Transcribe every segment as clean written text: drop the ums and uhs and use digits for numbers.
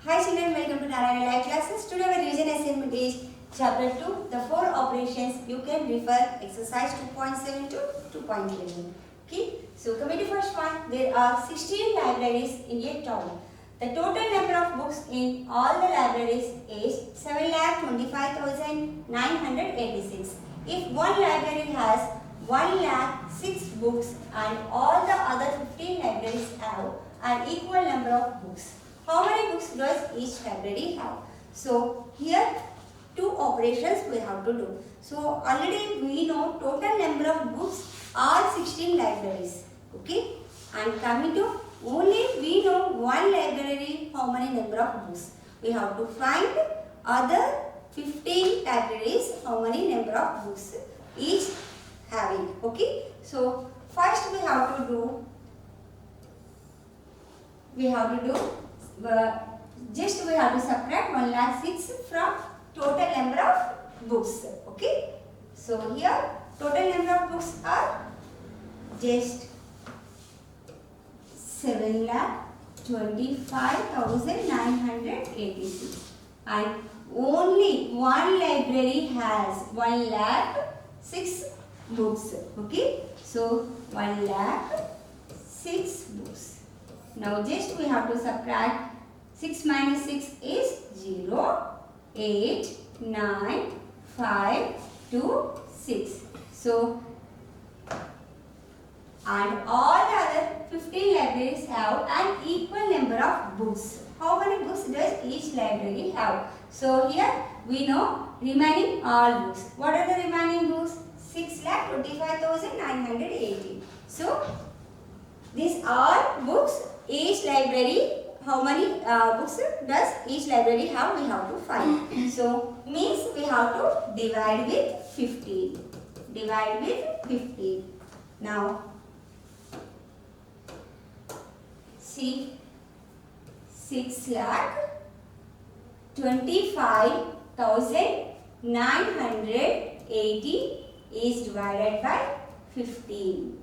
Hi children, welcome to Narayana Live Classes. Today our revision assignment is Chapter 2, the 4 operations. You can refer exercise 2.7 to 2.11. Okay, so coming to first one, there are 16 libraries in a town. The total number of books in all the libraries is 7,25,986. If one library has 1,06 books and all the other 15 libraries have an equal number of books, how many books does each library have? So here two operations we have to do. So already we know total number of books are 16 libraries. Okay, and coming to only we know one library how many number of books. We have to find other 15 libraries how many number of books each having. Okay, so first we have to do just we have to subtract 1,06 from total number of books. Okay, so here total number of books are just 7,25,986 and only one library has 1,06 books. Okay, so 1,06 books. Now just we have to subtract 6 minus 6 is 0, 8, 9, 5, 2, 6. So, and all the other 15 libraries have an equal number of books. How many books does each library have? So here we know remaining all books. What are the remaining books? 6,25,980. So these are books. Each library, how many books does each library have? We have to find. So means we have to divide with 15. Divide with 15. Now see, 6,25,980 is divided by 15.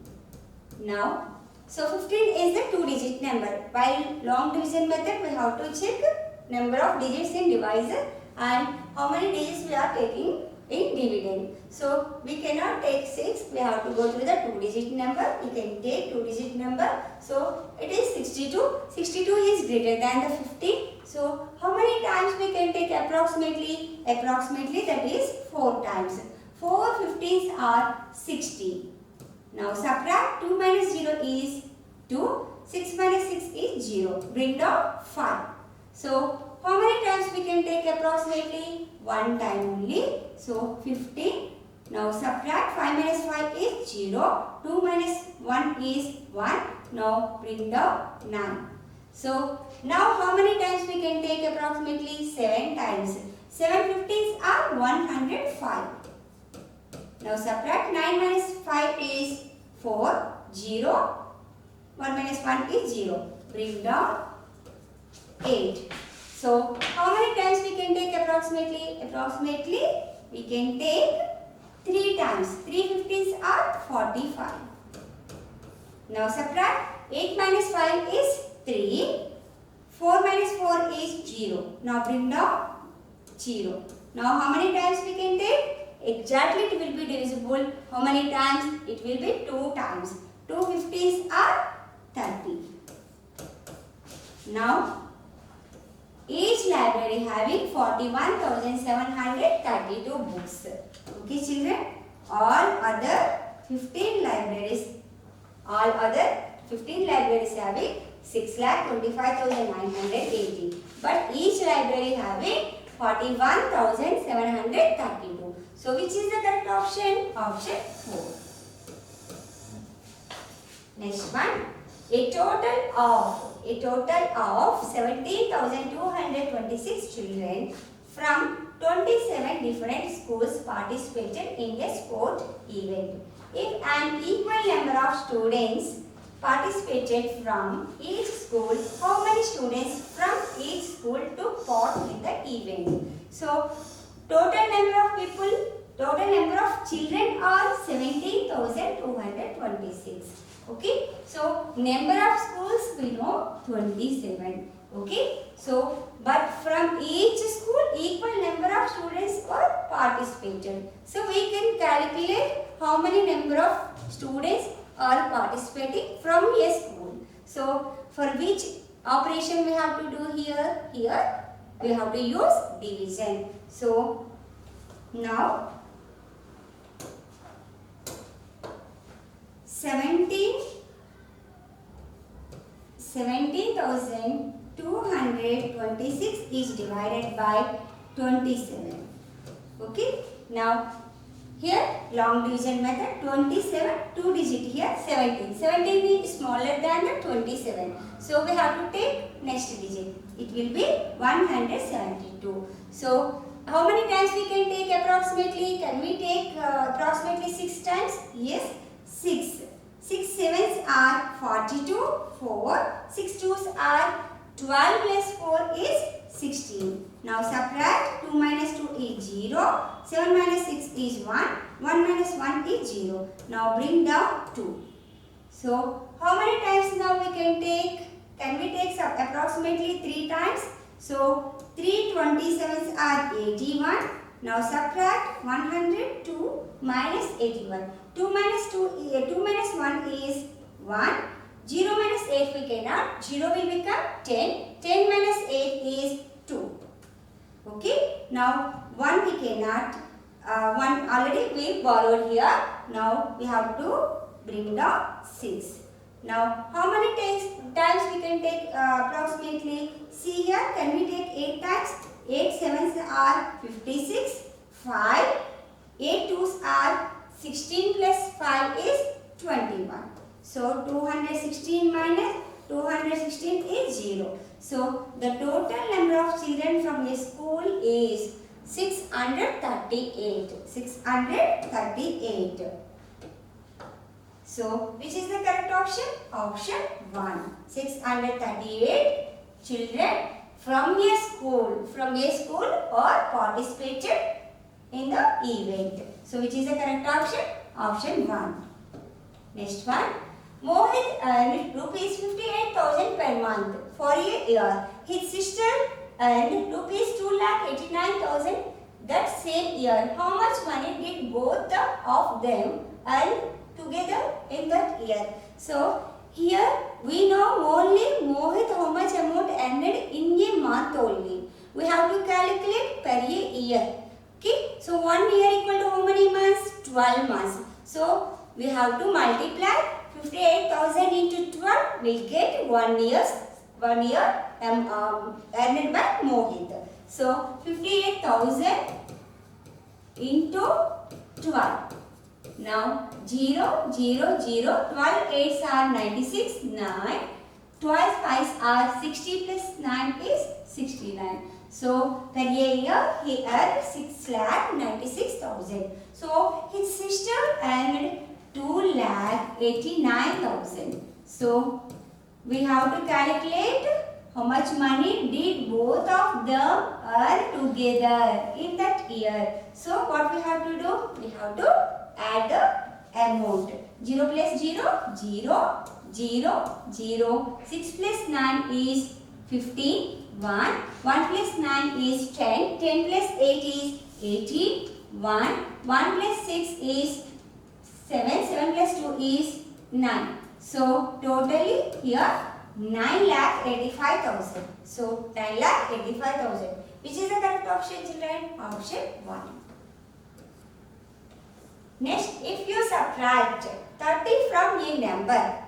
Now, so 15 is the 2-digit number. While long division method, we have to check number of digits in divisor and how many digits we are taking in dividend. So we cannot take 6. We have to go through the 2-digit number. We can take 2-digit number. So it is 62. 62 is greater than the 15. So how many times we can take approximately? Approximately that is 4 times. 4 15s are 60. Now subtract 2 minus 0 is 2. 6 minus 6 is 0. Bring down 5. So how many times we can take approximately? 1 time only. So 15. Now subtract 5 minus 5 is 0. 2 minus 1 is 1. Now bring down 9. So now how many times we can take approximately? 7 times. 7 15s are 105. Now subtract 9 minus 5 is 4, 0. 1 minus 1 is 0. Bring down 8. So how many times we can take approximately? Approximately we can take 3 times. 3 15s are 45. Now subtract 8 minus 5 is 3. 4 minus 4 is 0. Now bring down 0. Now how many times we can take? Exactly it will be divisible. How many times? It will be 2 times. 2 50s are 30. Now each library having 41,732 books. Okay children, all other 15 libraries having 6,25,980. But each library having 41,732. So which is the correct option? Option 4. Next one. A total of 17,226 children from 27 different schools participated in a sport event. If an equal number of students participated from each school, how many students from each school took part in the event? So total number of children are 17,226. Okay, so number of schools we know 27. Okay, so but from each school equal number of students were participated. So we can calculate how many number of students are participating from a school. So for which operation we have to do here? Here we have to use division. So now 17,226 is divided by 27. Okay. Now here long division method, 27, 2 digit here 17. 17 is smaller than the 27. So we have to take next digit. It will be 172. So how many times we can take approximately? Can we take approximately 6 times? Yes, 6. 6 sevens are 42, 4. 6 twos are 12 plus 4 is 16. Now subtract, 2 minus 2 is 0. 7 minus 6 is 1. 1 minus 1 is 0. Now bring down 2. So how many times now we can take? Can we take approximately 3 times? So 3 27s are 81. Now subtract 102 minus 81. 2 minus 1 is 1. 0 minus 8 we cannot. 0 will become 10. 10 minus 8 is 2. Okay. Now 1 we cannot. 1 already we borrowed here. Now we have to bring down 6. Now how many times we can take approximately? See here, can we take 8 times? 8 sevens are 56. 5. 8 twos are 16 plus 5 is 21. So 216 minus 216 is 0. So the total number of children from a school is 638. 638. So which is the correct option? Option 1. 638 children from a school or participated in the event. So which is the correct option? Option 1. Next one. Mohit earned rupees 58,000 per month for a year. His sister earned rupees 2,89,000 that same year. How much money did both of them earn together in that year? So here we know only Mohit how much amount earned in a month only. We have to calculate per year. Okay. So 1 year equal to how many months? 12 months. So we have to multiply 58,000 into 12. We get 1 year earned by Mohit. So 58,000 into 12. Now 0, 0, 0. 12 8s are 96. 9. 12 5s are 60 plus 9 is 69. So per year he earned 6,96,000. So his sister earned 2,89,000. So we have to calculate how much money did both of them earn together in that year. So what we have to do? We have to add the amount. 0 plus 0, 0, 0, 0. 6 plus 9 is 15. 1. 1 plus 9 is 10. 10 plus 8 is 18. 1. 1 plus 6 is 7. 7 plus 2 is 9. So totally here 9,85,000. So 9,85,000. Which is the correct option, children? Option 1. Next, if you subtract 30 from a number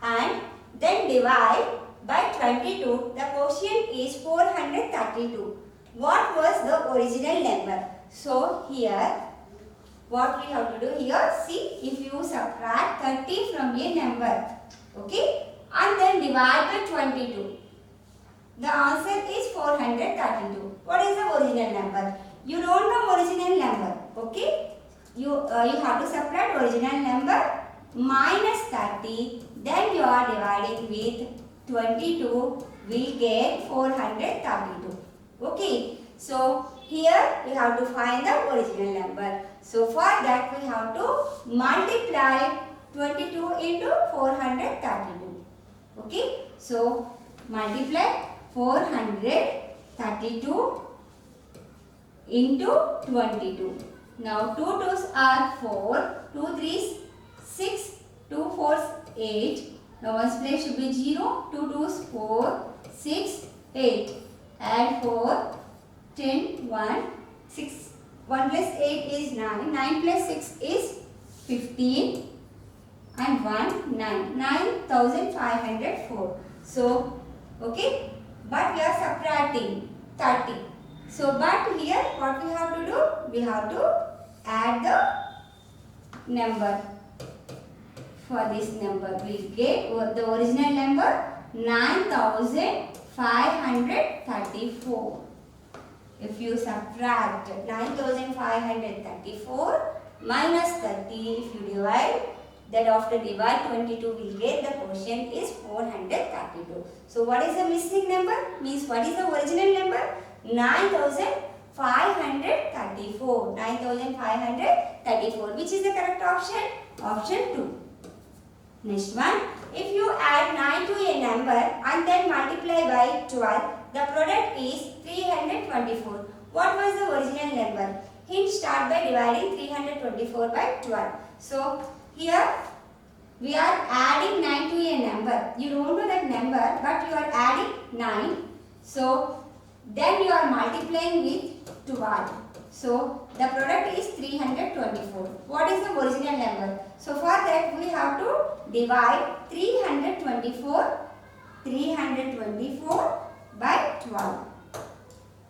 and then divide by 22, the quotient is 432. What was the original number? So here, what we have to do here, see, if you subtract 30 from a number, okay, and then divide by 22, the answer is 432. What is the original number? You don't know original number, okay? You have to subtract original number minus 30, then you are dividing with 22, we get 432. Okay, so here we have to find the original number. So for that we have to multiply 22 into 432. Okay. So multiply 432 into 22. Now 2 2s are 4, 2 3s 6, 2 4s 8. Now ones place should be 0, 2 2s 4, 6, 8. Add 4, 10, 1, 6. 1 plus 8 is 9. 9 plus 6 is 15. And 1, 9. 9,504. So, okay. But we are subtracting 30. So, but here what we have to do? We have to add the number. For this number, we will get the original number 9,534. If you subtract 9,534 minus 30, if you divide, that after divide 22 will get the quotient is 432. So what is the missing number? Means what is the original number? 9,534. 9,534. Which is the correct option? Option 2. Next one. If you add 9 to a number and then multiply by 12, the product is 324. What was the original number? Hint, start by dividing 324 by 12. So, here we are adding 9 to a number. You don't know that number, but you are adding 9. So, then you are multiplying with 12. So, the product is 324. What is the original number? So, for that we have to divide 324 by 12.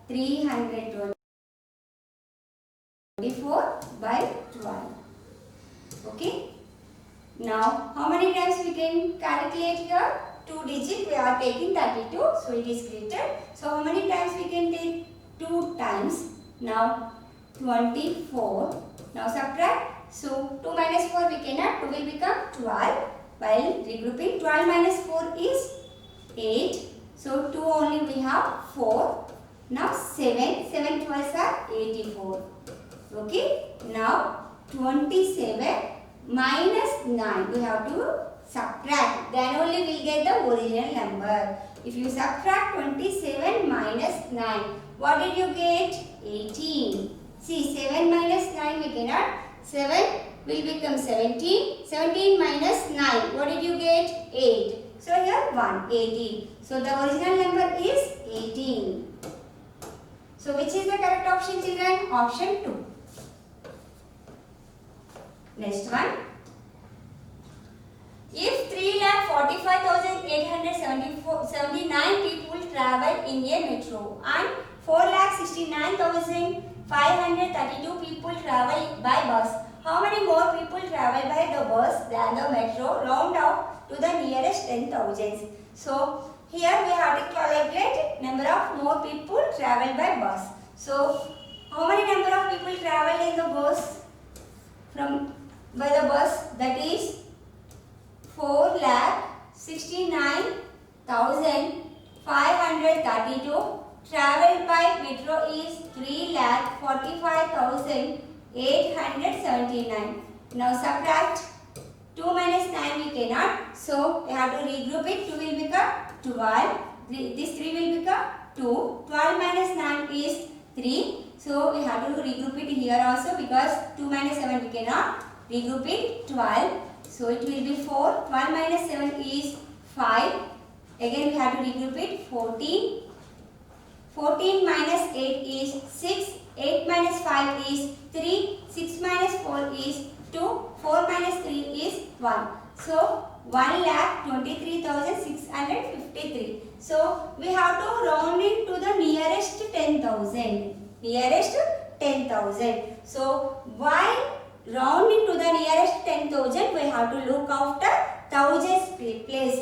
324 by 12. Okay. Now, how many times we can calculate here? 2 digit we are taking 32. So, it is greater. So, how many times we can take? 2 times. Now, 24. Now, subtract. So, 2 minus 4 we cannot. 2 will become 12. While regrouping, 12 minus 4 is 8. So, 2 only we have 4. Now, 7. 7 12s are 84. Okay. Now, 27 minus 9. We have to subtract. Then only we will get the original number. If you subtract 27 minus 9, what did you get? 18. See, 7 minus 9 we cannot. 7 will become 17. 17 minus 9. What did you get? 8. So here 1. 18. So the original number is 18. So which is the correct option, children? Option 2. Next one. If 3,45,879 people travel in a metro and 4,69,532 people travel by bus, how many more people travel by the bus than the metro? Round off to the nearest 10,000. So here we have to calculate number of more people travel by bus. So how many number of people travel in the bus? By the bus, that is 4,69,532. Travel by metro is 3,45,879. Now subtract 2 minus 9 we cannot. So we have to regroup it. 2 will become 12. This 3 will become 2. 12 minus 9 is 3. So we have to regroup it here also because 2 minus 7 we cannot. Regroup it 12. So it will be 4. 12 minus 7 is 5. Again we have to regroup it 14. 14 minus 8 is 6. 8 minus 5 is 3. 6 minus 4 is 2. 4 minus 3 is 1. So 1,23,653. So we have to round it to the nearest 10,000. Nearest 10,000. So while rounding to the nearest 10,000, we have to look after thousands place.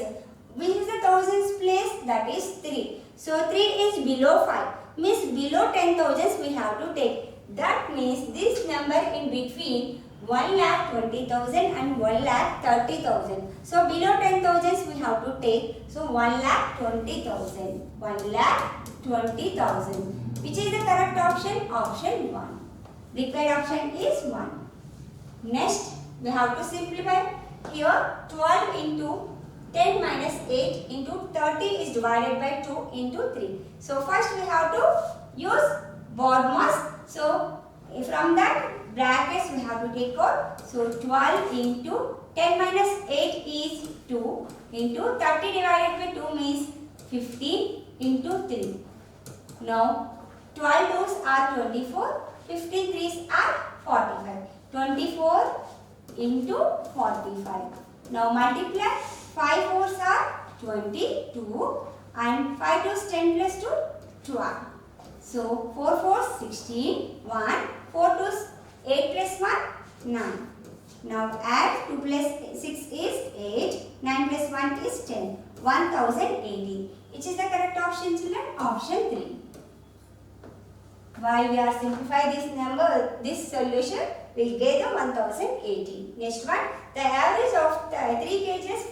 Which is the thousands place? That is 3. So 3 is below 5. Means below 10,000 we have to take. That means this number in between 1,20,000 and 1,30,000. So below 10,000 we have to take. So 1,20,000. 1,20,000. Which is the correct option? Option 1. Required option is 1. Next, we have to simplify. here 12 into 10 minus 8 into 30 is divided by 2 into 3. So first we have to use BODMAS. So from that brackets we have to take out. So 12 into 10 minus 8 is 2 into 30 divided by 2 means 15 into 3. Now 12 2s are 24, 15 3s are 45. 24 into 45. Now multiply. 5 4s are 22 and 5 2s 10 plus 2 12. So 4 4s 16, 1, 4 2s 8 plus 1 9. Now add 2 plus 6 is 8, 9 plus 1 is 10, 1080. Which is the correct option, children? Option 3. While we are simplifying this solution, we will get the 1080. Next one, the average of 3 kgs,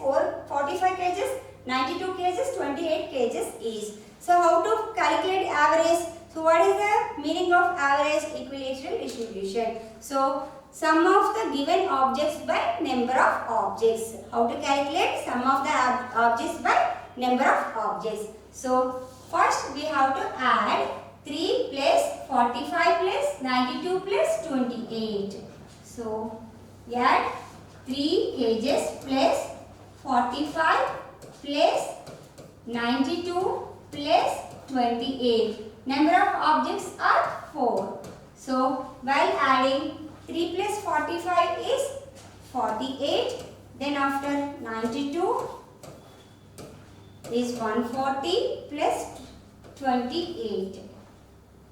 45 kgs, 92 kgs, 28 kgs is. So how to calculate average? So what is the meaning of average equilateral distribution? So sum of the given objects by number of objects. How to calculate sum of the objects by number of objects? So first we have to add 3 plus 45 plus 92 plus 28. So add 3 kgs plus 45 plus 92 plus 28. Number of objects are 4. So while adding 3 plus 45 is 48. Then after 92 is 140 plus 28.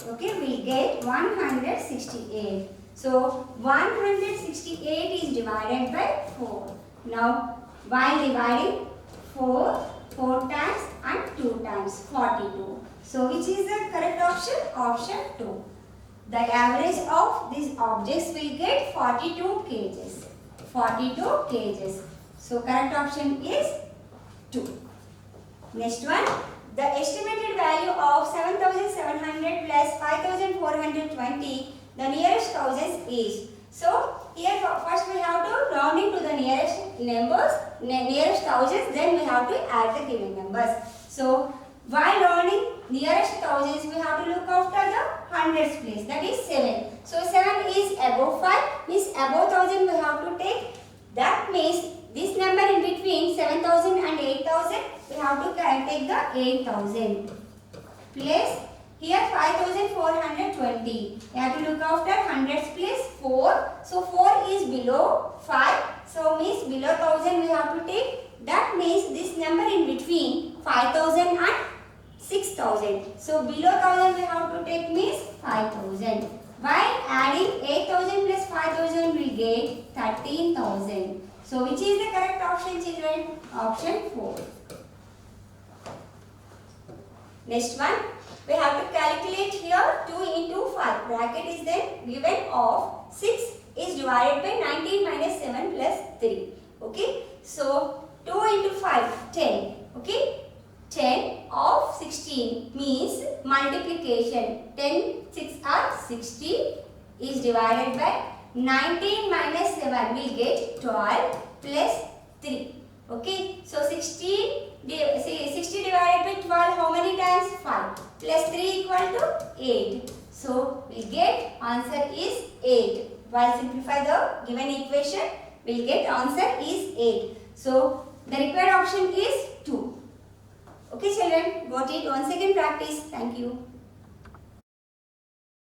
Okay, we will get 168. So 168 is divided by 4. Now while dividing 4 times and 2 times 42. So which is the correct option? Option 2. The average of these objects will get 42 kgs. 42 kgs. So correct option is 2. Next one. The estimated value of 7700 plus 5420, the nearest thousands is. So here first we have to rounding to the nearest numbers, nearest thousands, then we have to add the given numbers. So while rounding nearest thousands, we have to look after the hundreds place, that is 7. So 7 is above 5, means above 1000 we have to take. That means this number in between 7000 and 8000, we have to take the 8000. Place here 5420. We have to look after hundreds place 4. So 4 is below 5. So means below 1000 we have to take. That means this number in between 5000 and 6000. So below 1000 we have to take means 5000. While adding 8000 plus 5000 we get 13,000. So which is the correct option, children? Option 4. Next one, we have to calculate here 2 into 5. Bracket is then given of 6 is divided by 19 minus 7 plus 3. Okay. So 2 into 5, 10. Okay. 10 of 16 means multiplication. 10 6 are 60 is divided by 19 minus 7 will get 12 plus 3. Okay. So 60 divided by 12 how many times? 5 plus 3 equal to 8. So we get answer is 8. While simplify the given equation, we will get answer is 8. So the required option is 2. Okay children, got it? Once again practice. Thank you.